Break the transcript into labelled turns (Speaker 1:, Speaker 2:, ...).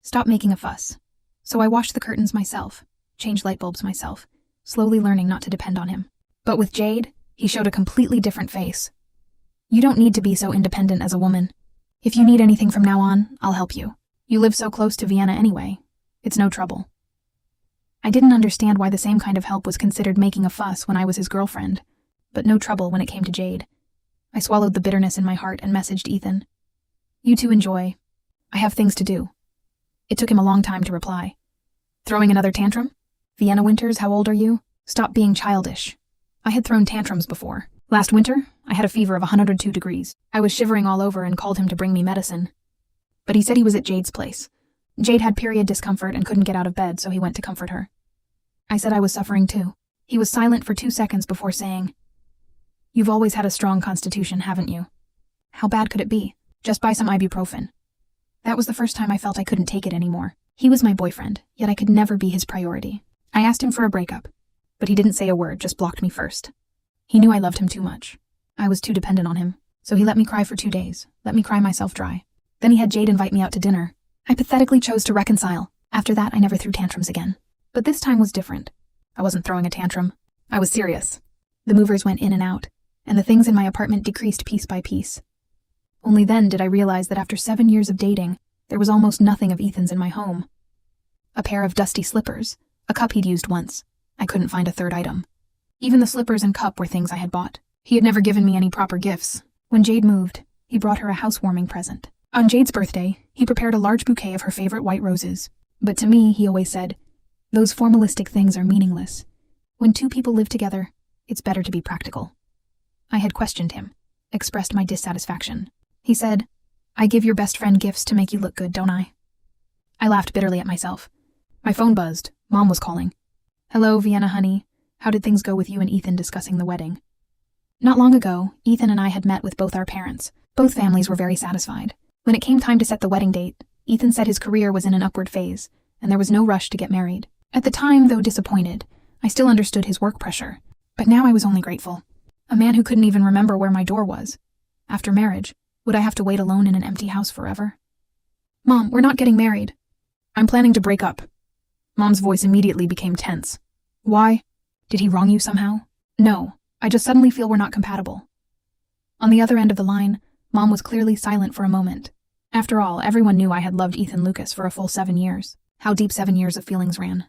Speaker 1: Stop making a fuss. So I washed the curtains myself, changed light bulbs myself, slowly learning not to depend on him. But with Jade, he showed a completely different face. You don't need to be so independent as a woman. If you need anything from now on, I'll help you. You live so close to Vienna anyway. It's no trouble. I didn't understand why the same kind of help was considered making a fuss when I was his girlfriend, but no trouble when it came to Jade. I swallowed the bitterness in my heart and messaged Ethan. You two enjoy. I have things to do. It took him a long time to reply. Throwing another tantrum? Vienna winters, how old are you? Stop being childish. I had thrown tantrums before. Last winter, I had a fever of 102 degrees. I was shivering all over and called him to bring me medicine. But he said he was at Jade's place. Jade had period discomfort and couldn't get out of bed, so he went to comfort her. I said I was suffering too. He was silent for 2 seconds before saying, You've always had a strong constitution, haven't you? How bad could it be? Just buy some ibuprofen. That was the first time I felt I couldn't take it anymore. He was my boyfriend, yet I could never be his priority. I asked him for a breakup, but he didn't say a word, just blocked me first. He knew I loved him too much. I was too dependent on him, so he let me cry for 2 days, let me cry myself dry. Then he had Jade invite me out to dinner. I pathetically chose to reconcile. After that, I never threw tantrums again. But this time was different. I wasn't throwing a tantrum. I was serious. The movers went in and out, and the things in my apartment decreased piece by piece. Only then did I realize that after 7 years of dating, there was almost nothing of Ethan's in my home. A pair of dusty slippers, a cup he'd used once. I couldn't find a third item. Even the slippers and cup were things I had bought. He had never given me any proper gifts. When Jade moved, he brought her a housewarming present. On Jade's birthday, he prepared a large bouquet of her favorite white roses. But to me, he always said, those formalistic things are meaningless. When 2 people live together, it's better to be practical. I had questioned him, expressed my dissatisfaction. He said, I give your best friend gifts to make you look good, don't I? I laughed bitterly at myself. My phone buzzed. Mom was calling. Hello, Vienna honey. How did things go with you and Ethan discussing the wedding? Not long ago, Ethan and I had met with both our parents. Both families were very satisfied. When it came time to set the wedding date, Ethan said his career was in an upward phase, and there was no rush to get married. At the time, though disappointed, I still understood his work pressure. But now I was only grateful. A man who couldn't even remember where my door was. After marriage, would I have to wait alone in an empty house forever? Mom, we're not getting married. I'm planning to break up. Mom's voice immediately became tense. Why? Did he wrong you somehow? No, I just suddenly feel we're not compatible. On the other end of the line, Mom was clearly silent for a moment. After all, everyone knew I had loved Ethan Lucas for a full 7 years. How deep 7 years of feelings ran.